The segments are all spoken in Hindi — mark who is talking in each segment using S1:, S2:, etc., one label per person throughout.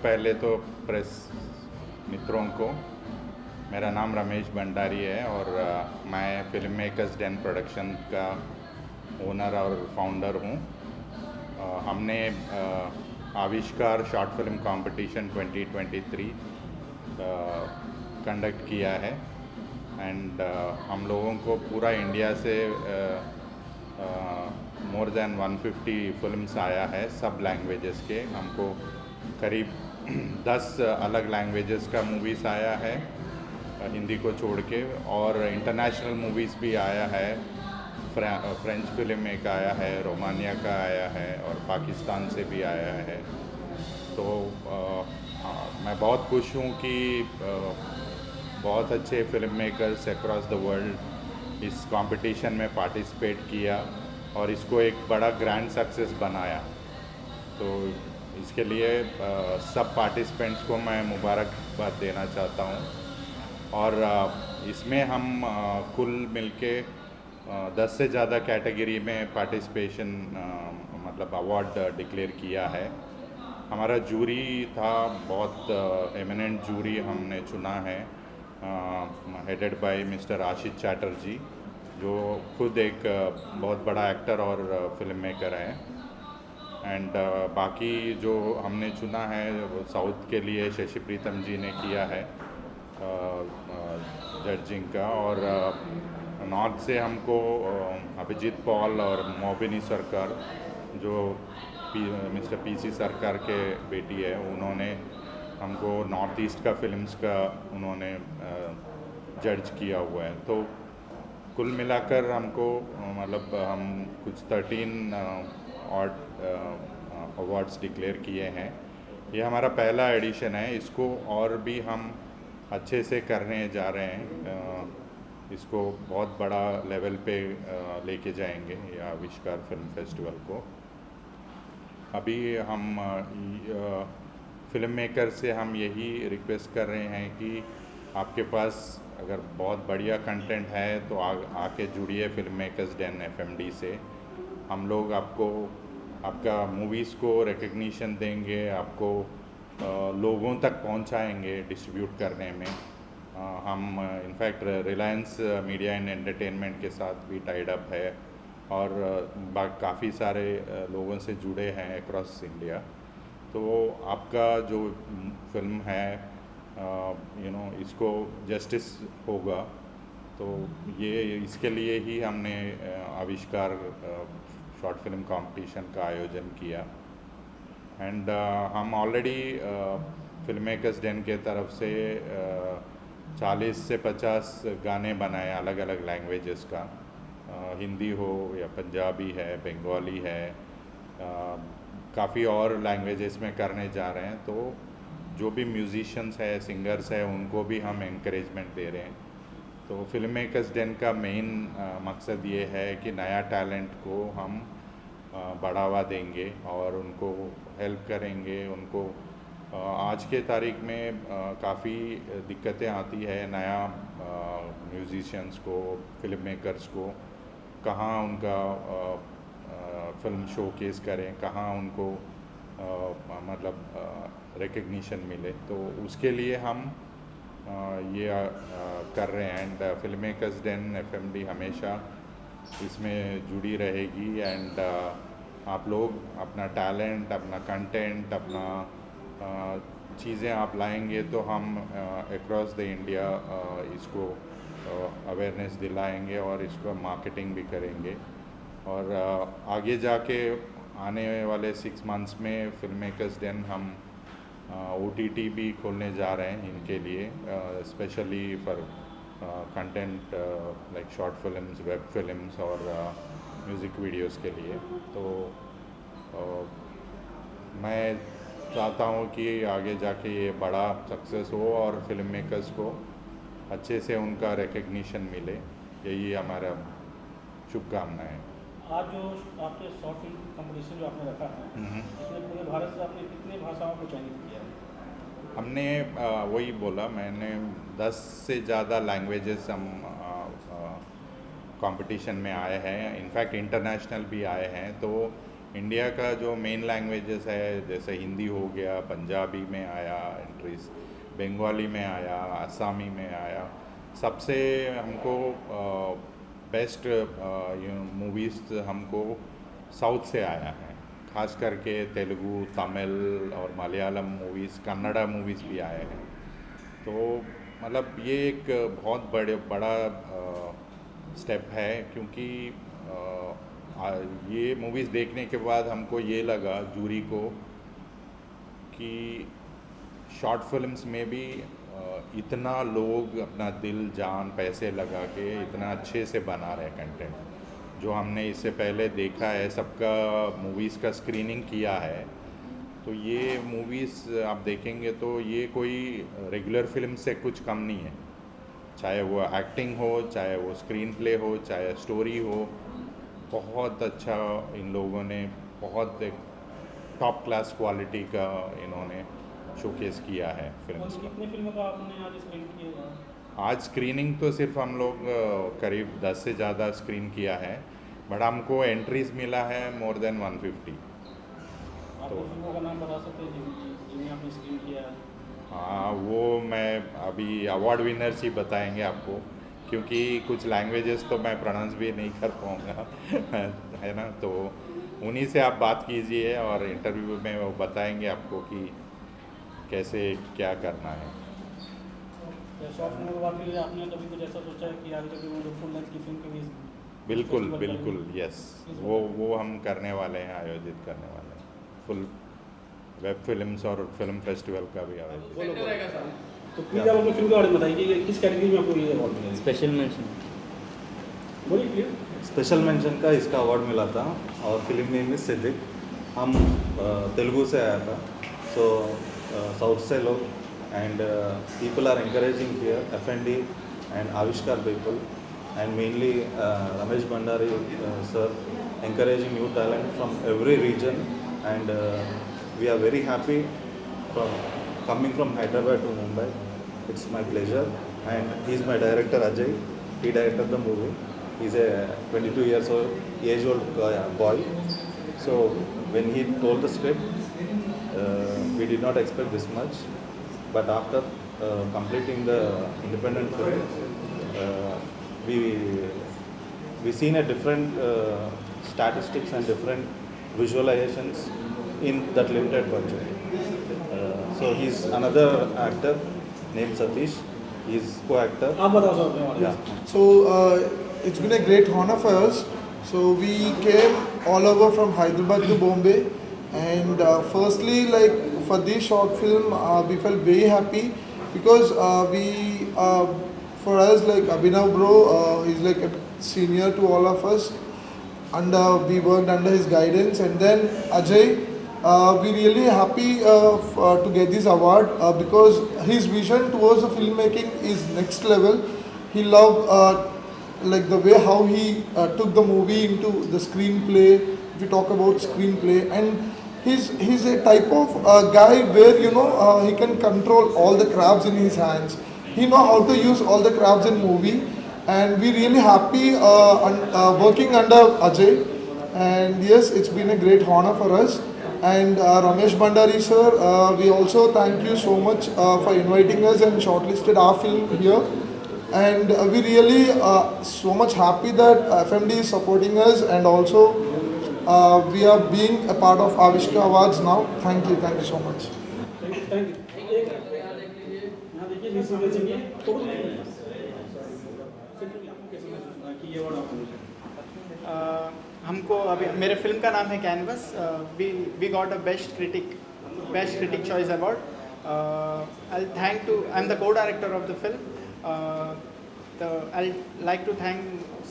S1: पहले तो प्रेस मित्रों को, मेरा नाम रमेश भंडारी है और मैं फिल्म मेकर्स डेन प्रोडक्शन का ओनर और फाउंडर हूँ। हमने आविष्कार शॉर्ट फिल्म कंपटीशन 2023 कंडक्ट किया है एंड हम लोगों को पूरा इंडिया से मोर देन 150 फिल्म्स आया है, सब लैंग्वेजेस के। हमको करीब 10 अलग लैंग्वेजेस का मूवीज़ आया है हिंदी को छोड़ के, और इंटरनेशनल मूवीज़ भी आया है। फ्रेंच फिल्म एक आया है, रोमानिया का आया है और पाकिस्तान से भी आया है। तो मैं बहुत खुश हूँ कि बहुत अच्छे film makers across the world इस कंपटीशन में पार्टिसिपेट किया और इसको एक बड़ा ग्रैंड सक्सेस बनाया। तो इसके लिए सब पार्टिसिपेंट्स को मैं मुबारकबाद देना चाहता हूँ। और इसमें हम कुल मिलके 10 से ज़्यादा कैटेगरी में पार्टिसिपेशन मतलब अवार्ड डिक्लेयर किया है। हमारा जूरी था, बहुत एमिनेंट जूरी हमने चुना है, हेडेड बाय मिस्टर आशीष चैटर्जी, जो खुद एक बहुत बड़ा एक्टर और फिल्म मेकर है। एंड बाकी जो हमने चुना है वो साउथ के लिए शशि प्रीतम जी ने किया है जजिंग का, और नॉर्थ से हमको अभिजीत पॉल और मोबिनी सरकार, जो मिस्टर पीसी सरकार के बेटी है, उन्होंने हमको नॉर्थ ईस्ट का फिल्म्स का उन्होंने जज किया हुआ है। तो कुल मिलाकर हमको मतलब हम कुछ 13 और अवार्ड्स डिक्लेयर किए हैं। ये हमारा पहला एडिशन है, इसको और भी हम अच्छे से करने जा रहे हैं। इसको बहुत बड़ा लेवल पे लेके जाएंगे ये आविष्कार फिल्म फेस्टिवल को। अभी हम फिल्म मेकर से हम यही रिक्वेस्ट कर रहे हैं कि आपके पास अगर बहुत बढ़िया कंटेंट है तो आके जुड़िए फिल्म मेकर्स डेन एफएमडी से। हम लोग आपको आपका मूवीज़ को रिकग्निशन देंगे, आपको लोगों तक पहुंचाएंगे डिस्ट्रीब्यूट करने में। हम in fact Reliance media and entertainment के साथ भी टाइड अप है और काफ़ी सारे लोगों से जुड़े हैं अक्रॉस इंडिया। तो आपका जो फिल्म है इसको जस्टिस होगा, तो ये इसके लिए ही हमने आविष्कार शॉर्ट फिल्म कंपटीशन का आयोजन किया। एंड हम ऑलरेडी फिल्म मेकर्स डेन के तरफ से 40 से 50 गाने बनाए अलग अलग लैंग्वेजेस का, हिंदी हो या पंजाबी है, बंगाली है, काफ़ी और लैंग्वेजेस में करने जा रहे हैं। तो जो भी म्यूजिशियंस है, सिंगर्स है, उनको भी हम encouragement दे रहे हैं। तो फिल्म मेकर्स डेन का मेन मकसद ये है कि नया टैलेंट को हम बढ़ावा देंगे और उनको हेल्प करेंगे। उनको आज के तारीख में काफ़ी दिक्कतें आती है नया म्यूजिशियंस को, फिल्म मेकर्स को, कहाँ उनका फिल्म शोकेस करें, कहाँ उनको मतलब रिकग्निशन मिले। तो उसके लिए हम ये कर रहे हैं। And film makers then FMD हमेशा इसमें जुड़ी रहेगी। एंड आप लोग अपना टैलेंट, अपना कंटेंट, अपना चीज़ें आप लाएंगे तो हम अक्रॉस द इंडिया इसको अवेयरनेस दिलाएंगे और इसको मार्केटिंग भी करेंगे। और आगे जाके आने वाले 6 मंथ्स में फिल्म मेकर्स डेन हम OTT भी खोलने जा रहे हैं इनके लिए, specially for content like short films, web films और म्यूज़िक वीडियोस के लिए। तो मैं चाहता हूँ कि आगे जाके ये बड़ा सक्सेस हो और फिल्म मेकर्स को अच्छे से उनका रिकग्निशन मिले, यही हमारा शुभकामनाएं है।
S2: आज जो आपने शॉर्ट फिल्म कंपटीशन जो आपने रखा है, इसमें पूरे भारत से आपने कितने भाषाओं को चयनित किया है?
S1: हमने वही बोला, मैंने 10 से ज़्यादा लैंग्वेजेस हम कंपटीशन में आए हैं, इनफैक्ट इंटरनेशनल भी आए हैं। तो इंडिया का जो मेन लैंग्वेजेस है, जैसे हिंदी हो गया, पंजाबी में आया एंट्रीज, बंगाली में आया, असमी में आया, सबसे हमको बेस्ट मूवीज़ हमको साउथ से आया है। खास करके तेलुगु, तमिल और मलयालम मूवीज़, कन्नड़ा मूवीज़ भी आए हैं। तो मतलब ये एक बहुत बड़ा स्टेप है, क्योंकि ये मूवीज़ देखने के बाद हमको ये लगा जूरी को कि शॉर्ट फिल्म्स में भी इतना लोग अपना दिल जान पैसे लगा के इतना अच्छे से बना रहे कंटेंट, जो हमने इससे पहले देखा है, सबका मूवीज़ का स्क्रीनिंग किया है। तो ये मूवीज़ आप देखेंगे तो ये कोई रेगुलर फिल्म से कुछ कम नहीं है, चाहे वो एक्टिंग हो, चाहे वो स्क्रीन प्ले हो, चाहे स्टोरी हो। बहुत अच्छा इन लोगों ने, बहुत एक टॉप क्लास क्वालिटी का इन्होंने शोकेस किया है फिल्म्स का।
S2: कितनी फिल्मों का आपने आज स्क्रीन किया?
S1: आज स्क्रीनिंग तो सिर्फ हम लोग करीब 10 से ज़्यादा स्क्रीन किया है, बट हमको एंट्रीज मिला है मोर देन 150।
S2: तो फिल्मों का नाम बता सकते हैं जिन्हें आपने स्क्रीन किया है?
S1: हाँ, वो मैं अभी अवार्ड विनर्स ही बताएंगे आपको, क्योंकि कुछ लैंग्वेजेस तो मैं प्रोनाउंस भी नहीं कर पाऊँगा है ना। तो उन्हीं से आप बात कीजिए और इंटरव्यू में वो बताएंगे आपको कि कैसे क्या करना है।
S2: शॉर्ट फिल्म के बाद फिर आपने कभी कुछ ऐसा सोचा है कि आगे चल के फुल लेंथ की फिल्म के भी?
S1: बिल्कुल बिल्कुल, यस, वो हम करने वाले हैं, आयोजित करने वाले हैं। फुल वेब फिल्म्स और फिल्म फेस्टिवल का भी आयोजन।
S2: तो प्लीज़ आप अपनी फिल्म के बारे में बताइए कि किस कैटेगरी में आपको ये अवार्ड मिला?
S3: Special mention.
S2: बोलिए प्लीज।
S4: स्पेशल मेंशन का इसका अवार्ड मिला था और फिल्म नेम इज सिद्दिक। हम तेलुगु से आया था, सो साउथ से लोग and people are encouraging here, FND and Avishkar people and mainly Ramesh Bhandari sir encouraging new talent from every region, and we are very happy from coming from Hyderabad to Mumbai. It's my pleasure, and he's my director Ajay. He directed the movie. He's a 22 years old age old boy. So when he told the script, we did not expect this much, but after completing the independent film, we seen a different statistics and different visualizations in that limited budget. So he's another actor named Satish. He's co-actor.
S2: आप बताओ सर अपने बारे में।
S4: Yeah.
S5: So it's been a great honor for us. So we came all over from Hyderabad to Bombay, and firstly, like for this short film, we felt very happy because for us, like Abhinav bro, he's like a senior to all of us, and we worked under his guidance. And then Ajay, we really happy to get this award because his vision towards the filmmaking is next level. He loved like the way how he took the movie into the screenplay. If we talk about screenplay, and he's a type of guy where he can control all the crafts in his hands. He know how to use all the crafts in movie, and we really happy working under Ajay. And yes, it's been a great honor for us. And Ramesh Bhandari sir, we also thank you so much for inviting us and shortlisted our film here. And we really so much happy that FMD is supporting us, and also we are being a part of Avishkar Awards now. Thank you so much.
S2: Thank you. यहाँ देखिए जिस वजह से ये थोड़ा कि ये अवार्ड आपको मिला।
S6: हमको अभी मेरे फिल्म का नाम है Canvas. We got a best critic choice award. I am the co director of the film. I like to thank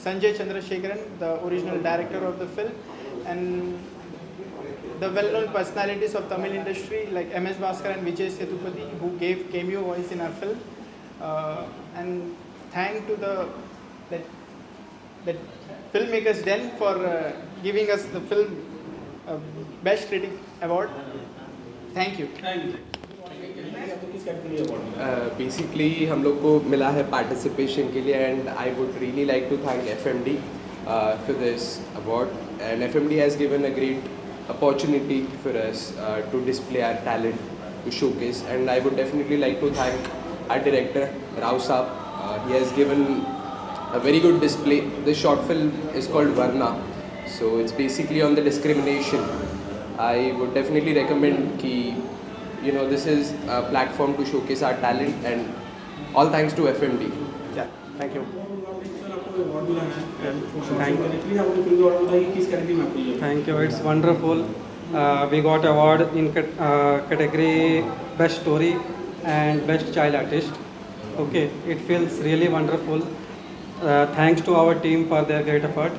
S6: Sanjay Chandrasekharan, the original director of the film, and the well-known personalities of Tamil industry like MS Bhaskar and Vijay Sethupathi, who gave cameo voice in our film, and thank to the filmmakers then for giving us the film Best Critic Award. Thank you.
S7: Basically हम लोग को मिला है पार्टिसिपेशन के लिए, and I would really like to thank FMD for this award, and FMD has given a great opportunity for us to display our talent, to showcase. And I would definitely like to thank our director, Rao Saab. He has given a very good display. This short film is called Varna. So it's basically on the discrimination. I would definitely recommend ki, this is a platform to showcase our talent, and all thanks to FMD.
S6: Yeah, thank you.
S3: Thank you. It's wonderful. We got award in category Best Story and Best Child Artist. Okay, it feels really wonderful. Thanks to our team for their great effort,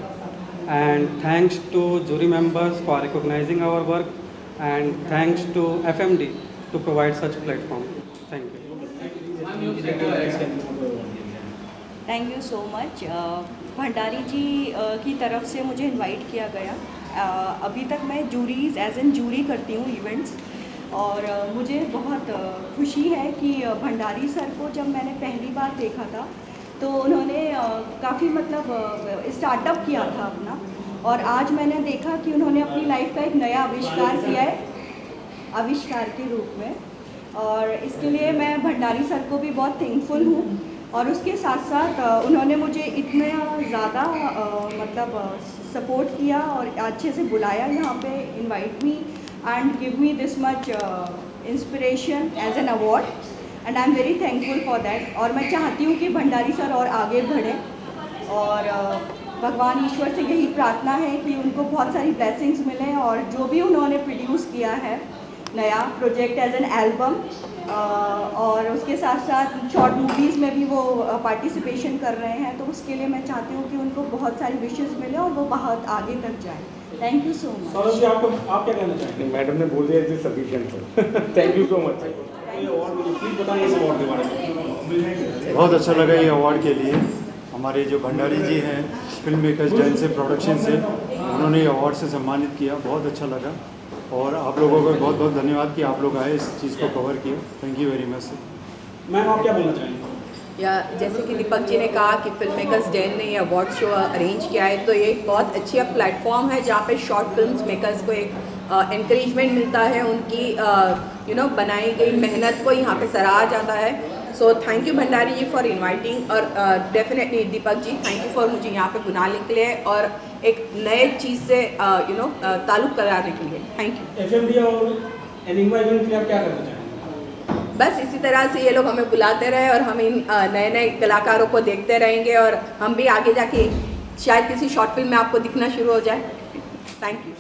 S3: and thanks to jury members for recognizing our work, and thanks to FMD to provide such platform. Thank you.
S8: Thank you so much. Bhandari ji की तरफ से मुझे इनवाइट किया गया। अभी तक मैं जूरीज एज एन जूरी करती हूँ इवेंट्स, और मुझे बहुत खुशी है कि भंडारी सर को जब मैंने पहली बार देखा था तो उन्होंने काफ़ी मतलब स्टार्टअप किया था अपना, और आज मैंने देखा कि उन्होंने अपनी लाइफ का एक नया आविष्कार किया है आविष्कार के रूप में, और इसके लिए मैं भंडारी सर को भी बहुत थैंकफुल हूँ। और उसके साथ साथ उन्होंने मुझे इतना ज़्यादा मतलब सपोर्ट किया और अच्छे से बुलाया यहाँ पे, invite me and give me this much inspiration as an award, and I am very thankful for that. और मैं चाहती हूँ कि भंडारी सर और आगे बढ़ें, और भगवान ईश्वर से यही प्रार्थना है कि उनको बहुत सारी ब्लेसिंग्स मिलें, और जो भी उन्होंने प्रोड्यूस किया है नया प्रोजेक्ट एज एन एल्बम, और उसके साथ साथ शॉर्ट मूवीज़ में भी वो पार्टिसिपेशन कर रहे हैं, तो उसके लिए मैं चाहती हूँ कि उनको बहुत सारी विशेस मिले और वो बहुत आगे तक जाए। Thank you so much.
S2: Saurabh ji, आप क्या कहना चाहेंगे?
S9: मैडम ने बोल दिया is sufficient. Thank you so much.
S2: Please बताइए इस अवार्ड के बारे में।
S10: बहुत अच्छा लगा ये अवार्ड के लिए। हमारे जो भंडारी जी हैं फिल्म मेकर्स जैन से प्रोडक्शन से, उन्होंने ये अवार्ड से सम्मानित किया, बहुत अच्छा लगा। और आप लोगों को बहुत बहुत धन्यवाद कि आप लोग आए, इस चीज़ को कवर किया। Thank you very much.
S2: Ma'am, आप क्या बोलना चाहेंगे?
S11: या जैसे कि दीपक जी ने कहा कि फिल्म मेकर्स डेन ने ये अवार्ड शो अरेंज किया है, तो ये एक बहुत अच्छी प्लेटफॉर्म है जहाँ पे शॉर्ट फिल्म मेकर्स को एक एनकरेजमेंट मिलता है, उनकी बनाई गई मेहनत को यहाँ पे सराहा जाता है। So thank you Bhandari ji for inviting, और definitely Deepak ji thank you for मुझे यहाँ पे बुलाने के लिए और एक नए चीज़ से ताल्लुक़ कराने के लिए। Thank you.
S2: एफएमडी और एनिग्मा इवेंट के लिए आप क्या करना चाहेंगे?
S11: बस इसी तरह से ये लोग हमें बुलाते रहे और हम इन नए नए कलाकारों को देखते रहेंगे, और हम भी आगे जाके शायद किसी शॉर्ट फिल्म में आपको दिखना शुरू हो जाए। Thank you.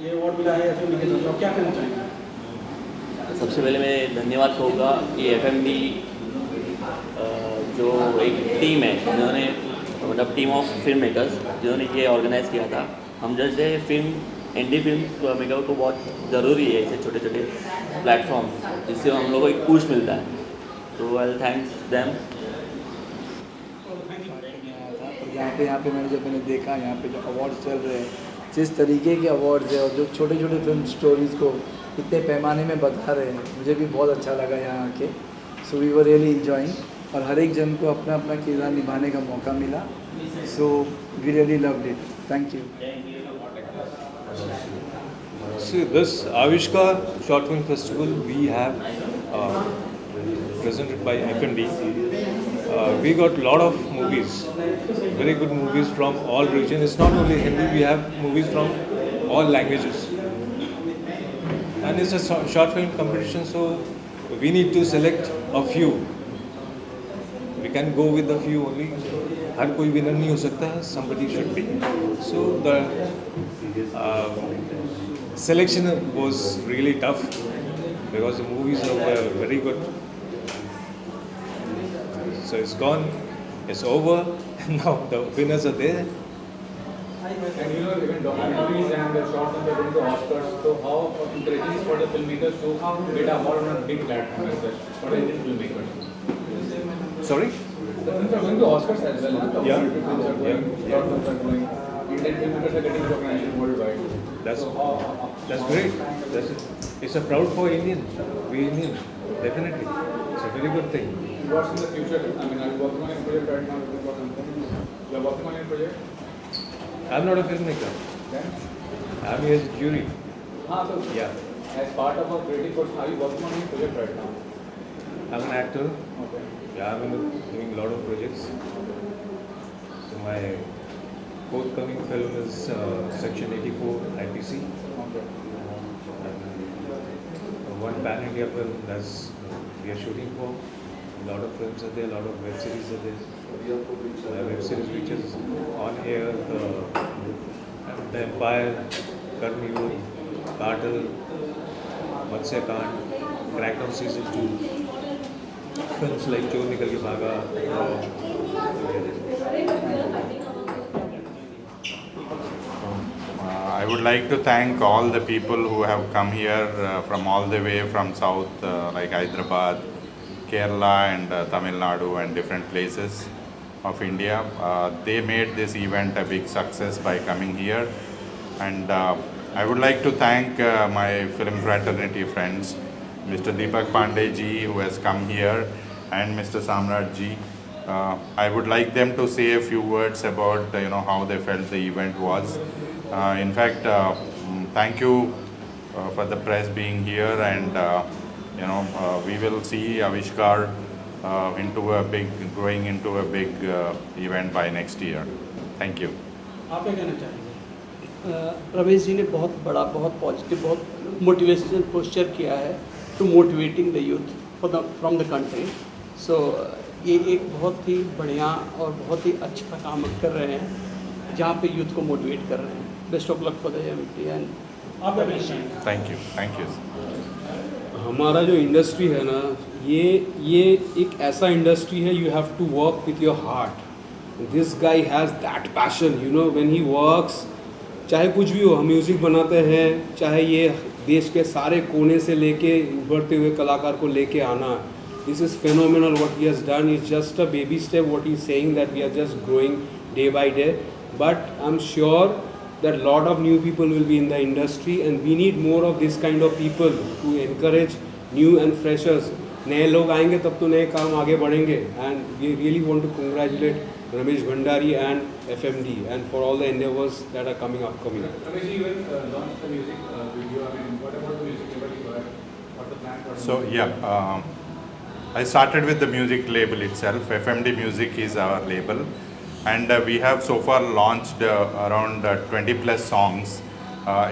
S2: ये अवार्ड मिला है एफएमडी की तरफ से, आप क्या कहना चाहेंगे?
S12: सबसे पहले मैं धन्यवाद कहूँगा कि एफएमडी जो एक टीम है, जिन्होंने मतलब टीम ऑफ फिल्म मेकर्स जिन्होंने ये ऑर्गेनाइज़ किया था। हम जैसे इंडी फिल्म मेकर को बहुत ज़रूरी है ऐसे छोटे छोटे प्लेटफॉर्म, जिससे हम लोगों को एक पुश मिलता है। तो आई थैंक्स देम।
S9: यहाँ पे मैंने देखा यहाँ पे जो अवार्ड्स चल रहे हैं, जिस तरीके के अवार्ड्स है और जो छोटे छोटे फिल्म स्टोरीज़ को इतने पैमाने में बता रहे हैं, मुझे भी बहुत अच्छा लगा यहाँ आके। So we were really enjoying, और हर एक जन को अपना अपना किरदार निभाने का मौका मिला। So we really loved it. Thank you.
S13: See, this Avishkar Short Film Festival we have presented by FMD. We got a lot of movies, very good movies from all regions. It's not only Hindi, we have movies from all languages. And it's a short film competition, so we need to select a few. We can go with a few only. हर कोई विनर नहीं हो सकता है, somebody should be. So the selection was really tough because the movies were very good. So it's gone, it's over, and now the winners are there.
S14: And even documentaries and the short films are going to Oscars. So how encouraging is for the filmmakers to get a award on a big platform as such for the Indian filmmakers?
S13: Sorry?
S14: The films are going to Oscars as well.
S13: Yeah.
S14: Films are going, short films are going. Indian filmmakers are getting recognition worldwide.
S13: That's great. It's a proud for Indian. We Indian, definitely. It's a very good thing.
S14: What's in the future? I mean, are you working on a project right now? You are working on a project?
S13: I'm not a filmmaker.
S14: Then?
S13: I'm here as jury.
S14: So
S13: Yeah.
S14: as part of a creative process, are you working on any project right now?
S13: I'm an actor.
S14: Okay.
S13: Yeah, I've been doing a lot of projects. So my forthcoming film is Section 84 IPC.
S14: Okay.
S13: And one pan-India film that's we are shooting for. A lot of films are there, a lot of web series are there. My web series which is on air, the Empire, Karmi Youth, Cartel, Matsya Kand, Crackdown Season 2, films like Chor Nikal Ke Bhaga,
S1: I would like to thank all the people who have come here from all the way from south, like Hyderabad, Kerala and Tamil Nadu and different places of India. They made this event a big success by coming here, and I would like to thank my film fraternity friends, Mr. Deepak Pandey ji who has come here, and Mr. Samrat ji. I would like them to say a few words about how they felt the event was. In fact, thank you for the press being here, and we will see Avishkar growing into a big event by next year. Thank you.
S2: आप क्या कहना चाहेंगे?
S15: रमेश जी ने बहुत बड़ा, बहुत पॉजिटिव, बहुत मोटिवेशनल पोस्चर किया है to motivating the youth from the country. So ये एक बहुत ही बढ़िया और बहुत ही अच्छा काम कर रहे हैं जहाँ पे यूथ को मोटिवेट कर रहे हैं. Best of luck for the MT and
S2: आप क्या कहना चाहेंगे?
S1: Thank you.
S16: हमारा जो इंडस्ट्री है ना, ये एक ऐसा इंडस्ट्री है, you have to work with your heart. This guy has that passion, when he works, चाहे कुछ भी हो. हम म्यूज़िक बनाते हैं, चाहे ये देश के सारे कोने से लेके उभरते हुए कलाकार को लेके आना. This is phenomenal what he has done. Is just a baby step what he is saying that we are just growing day by day. But I am sure that a lot of new people will be in the industry, and we need more of this kind of people to encourage new and freshers. नए लोग आएंगे तब तो नए काम आगे बढ़ेंगे. And we really want to congratulate Ramesh Bhandari and FMD and for all the endeavors that are coming up.
S14: Ramesh, you will launch the music video. I mean, what about the music label you have? What's the plan for the
S1: So I started with the music label itself. FMD Music is our label. And we have so far launched around 20 plus songs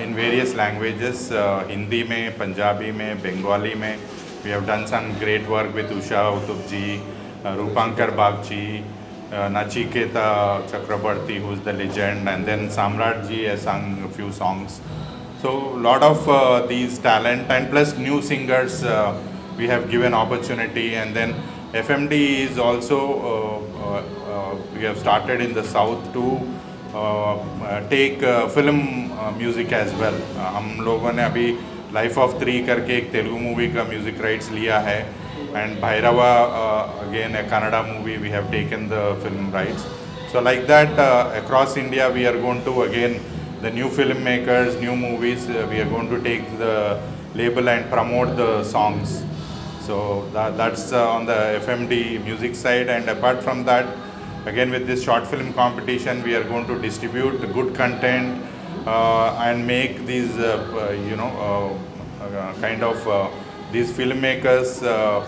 S1: in various languages, Hindi mein, Punjabi mein, Bengali mein. We have done some great work with Usha Uthup ji, Rupankar Bagchi, Nachiketa Chakrabarti, who's the legend, and then Samrat ji has sung a few songs. So a lot of these talent and plus new singers we have given opportunity. And then FMD is also we have started in the south to take film music as well. हम लोगों ने अभी लाइफ ऑफ 3 करके एक तेलुगु मूवी का म्यूजिक राइट्स लिया है, and Bhairava again a Kannada movie we have taken the film rights. So like that across India we are going to again the new filmmakers, new movies, we are going to take the label and promote the songs. So that's on the FMD music side. And apart from that, again with this short film competition, we are going to distribute good content and make these kind of these filmmakers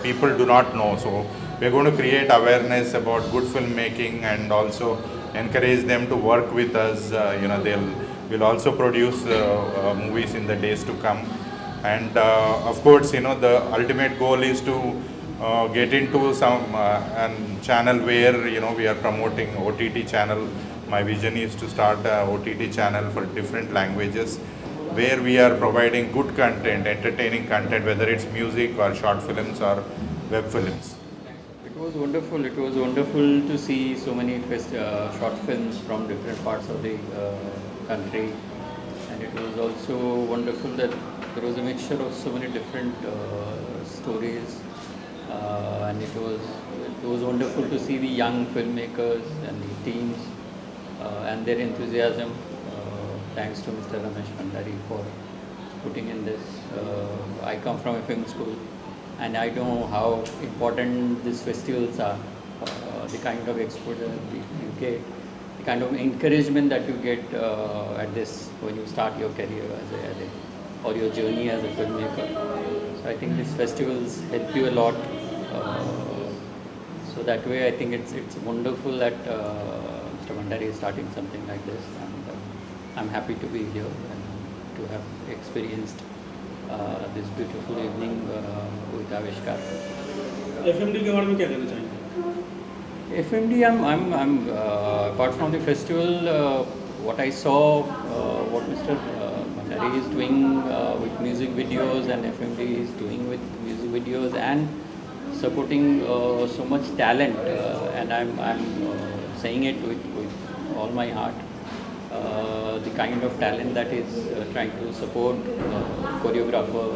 S1: people do not know. So we are going to create awareness about good filmmaking and also encourage them to work with us. We'll also produce movies in the days to come. And of course, the ultimate goal is to get into some channel where we are promoting OTT channel. My vision is to start a OTT channel for different languages, where we are providing good content, entertaining content, whether it's music or short films or web films.
S17: It was wonderful. It was wonderful to see so many short films from different parts of the country, and it was also wonderful that there was a mixture of so many different stories, and it was wonderful to see the young filmmakers and the teams and their enthusiasm. Thanks to Mr. Ramesh Bhandari for putting in this. I come from a film school, and I know how important these festivals are, the kind of exposure you get, the kind of encouragement that you get at this when you start your career or your journey as a filmmaker. So I think these festivals help you a lot. So that way I think it's wonderful that Mr. Bhandari is starting something like this, and I'm happy to be here and to have experienced this beautiful evening with Avishkar.
S2: FMD के बारे में क्या कहना चाहेंगे?
S17: FMD, I'm apart from the festival, what I saw, what Mr. Bhandari is doing with music videos, and FMD is doing with music videos and supporting so much talent, and I'm saying it with all my heart. The kind of talent that is trying to support choreographer,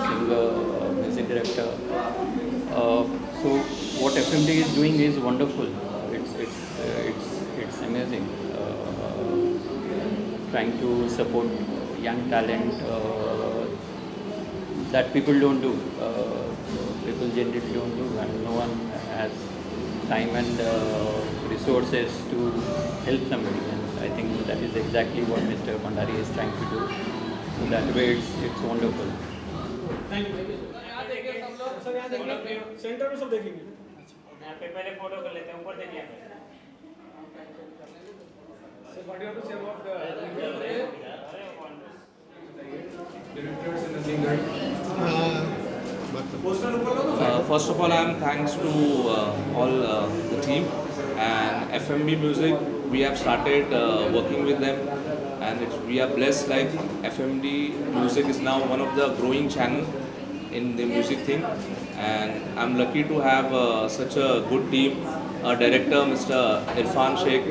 S17: singer, music director. So what FMD is doing is wonderful. It's amazing. Trying to support young talent that people don't do. People generally don't do, and no one has time and resources to help somebody. And I think that is exactly what Mr. Bhandari is trying to do. So that way it's wonderful.
S2: Thank you. Centre में सब देखेंगे। यहाँ पे पहले फोटो कर लेते हैं, ऊपर देखिए। So what do you have to say about the
S14: directors and the singer?
S18: First of all, I am thanks to all the team and FMB Music. We have started working with them, and we are blessed. Like FMD Music is now one of the growing channel in the music thing, and I'm lucky to have such a good team. Director Mr. Irfan Sheikh,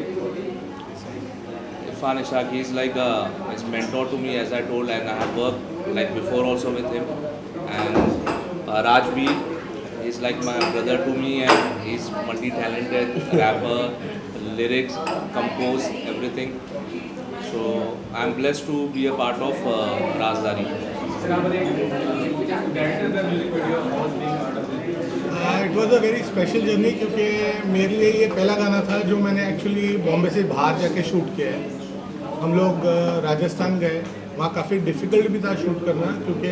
S18: Irfan Ishaq, he's like his mentor to me, as I told, and I have worked like before also with him. And Rajveer, he's like my brother to me, and he's multi-talented rapper, lyrics, compose, everything. So I'm blessed to be a part of Rajdhani.
S19: It was a very special journey क्योंकि मेरे लिए ये पहला गाना था जो मैंने एक्चुअली बॉम्बे से बाहर जाके शूट किया है। हम लोग राजस्थान गए, वहाँ काफ़ी डिफ़िकल्ट भी था शूट करना, क्योंकि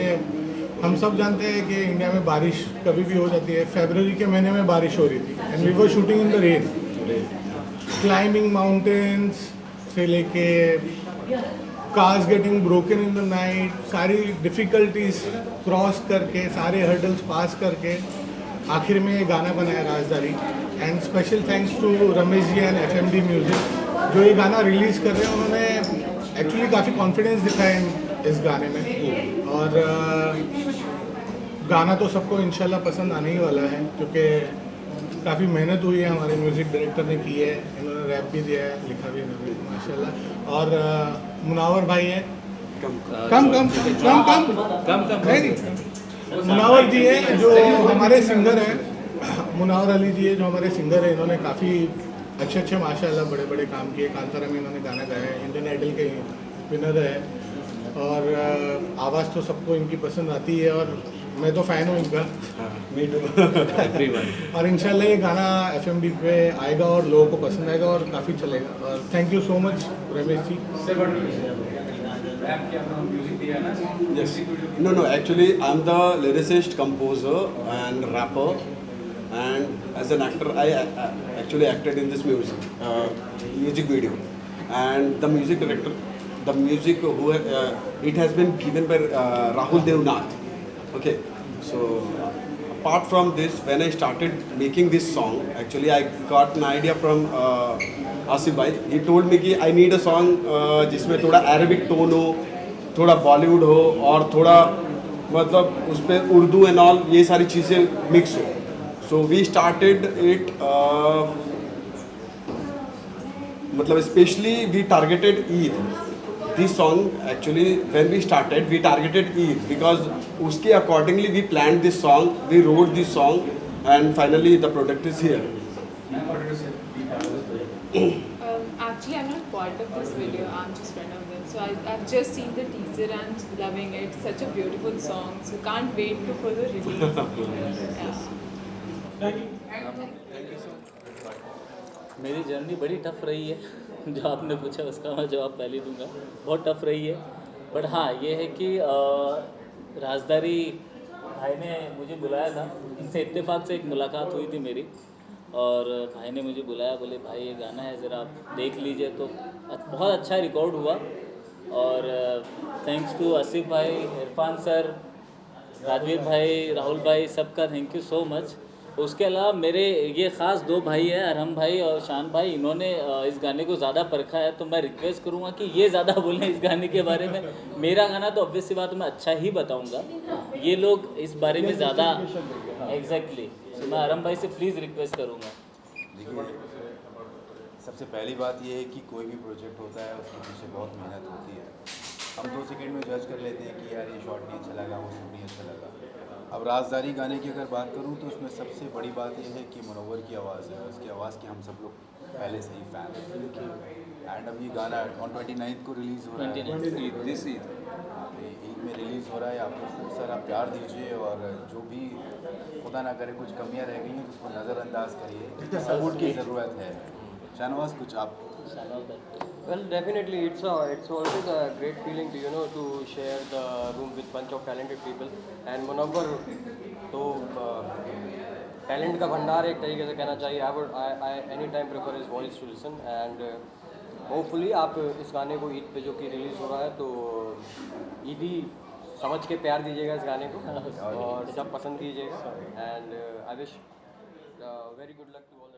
S19: हम सब जानते हैं कि इंडिया में बारिश कभी भी हो जाती है। फरवरी के महीने में बारिश हो रही थी, and we were shooting in the rain, climbing mountains से लेके cars getting broken in the night, सारी डिफ़िकल्टीज क्रॉस करके, सारे हर्डल्स पास करके आखिर में ये गाना बनाया राजधानी। And special thanks to Ramesh ji and FMD music, जो ये गाना रिलीज़ कर रहे हैं। उन्होंने एक्चुअली काफ़ी कॉन्फिडेंस दिखाया इस गाने में, और गाना तो सबको इंशाल्लाह पसंद आने ही वाला है, क्योंकि काफ़ी मेहनत हुई है, हमारे म्यूज़िक डायरेक्टर ने की है, इन्होंने रैप भी दिया है, लिखा भी इन्होंने माशाल्लाह। और मुनावर भाई है, कम मुनावर जी है जो हमारे सिंगर हैं, मुनावर अली जी है जो हमारे सिंगर हैं। इन्होंने काफ़ी अच्छे माशाल्लाह बड़े बड़े काम किए। कांतारा में इन्होंने गाना गाया है, इंडियन आइडल के विनर है, और आवाज़ तो सबको इनकी पसंद आती है, और मैं तो फ़ैन हूँ इनका। और इंशाल्लाह ये गाना FMD पे आएगा और लोगों को पसंद आएगा और काफ़ी चलेगा। और thank you so much Ramesh ji.
S20: Yes. No. Actually, I'm the lyricist, composer, and rapper. And as an actor, I actually acted in this music video. And the music director, the music it has been given by Rahul Devnath. Okay. So apart from this, when I started making this song, actually I got an idea from Asif bhai. He told me कि I need a song जिसमें थोड़ा Arabic tone हो, थोड़ा Bollywood हो, और थोड़ा मतलब उस पर उर्दू एंड ऑल ये सारी चीज़ें मिक्स हो. So we started it मतलब especially we targeted Eid. This song actually when we started we targeted Eid because उसके accordingly we planned this song, we wrote this song, and finally the product is here.
S21: Actually, I'm not part of this video. I'm just friend of them. So I've just seen the teaser and loving it. Such a beautiful song. So can't wait to further release. Yeah.
S2: Thank you.
S4: मेरी जर्नी बड़ी टफ रही है जो आपने पूछा उसका मैं जवाब पहले दूंगा। बहुत टफ रही है, बट हाँ ये है कि राजदारी भाई ने मुझे बुलाया था, उनसे इत्तेफाक से एक मुलाकात हुई थी मेरी, और भाई ने मुझे बुलाया, बोले भाई ये गाना है ज़रा आप देख लीजिए, तो बहुत अच्छा रिकॉर्ड हुआ। और थैंक्स टू आसिफ भाई, इरफान सर, राजवीर भाई, राहुल भाई, सबका थैंक यू सो मच। उसके अलावा मेरे ये ख़ास दो भाई हैं, अरहम भाई और शान भाई, इन्होंने इस गाने को ज़्यादा परखा है, तो मैं रिक्वेस्ट करूँगा कि ये ज़्यादा बोलें इस गाने के बारे में। मेरा गाना तो ऑब्वियस सी बात मैं अच्छा ही बताऊँगा, ये लोग इस बारे में ज़्यादा एग्जैक्टली। मैं अरहम भाई से प्लीज़ रिक्वेस्ट करूँगा।
S22: देखिए, सबसे पहली बात ये है कि कोई भी प्रोजेक्ट होता है उसके पीछे बहुत मेहनत होती है। हम 2 सेकंड में जज कर लेते हैं कि यार ये शॉट नहीं अच्छा लगा, वो शूट नहीं अच्छा लगा। अब राजदारी गाने की अगर बात करूं तो उसमें सबसे बड़ी बात यह है कि मुनव्वर की आवाज़ है, उसकी आवाज़ के हम सब लोग पहले से ही फ़ैन हैं। एंड अब ये गाना ऑन 29 को रिलीज़ हो रहा है, दिस ईद में रिलीज़ हो रहा है। आपको खूब सारा प्यार दीजिए, और जो भी खुदा ना करे कुछ कमियाँ रह गई हैं तो उसको नज़रअंदाज करिए, सपोर्ट की ज़रूरत है। शाहनवाज कुछ आप?
S23: Well, definitely, it's always a great feeling to to share the room with bunch of talented people. And Munawwar तो टैलेंट का भंडार एक तरीके से कहना चाहिए। I any time prefer his voice to listen, and hopefully आप इस गाने को ईद पे जो कि रिलीज़ हो रहा है तो ईदी समझ के प्यार दीजिएगा इस गाने को और सब पसंद कीजिएगा। And I wish very good luck to all.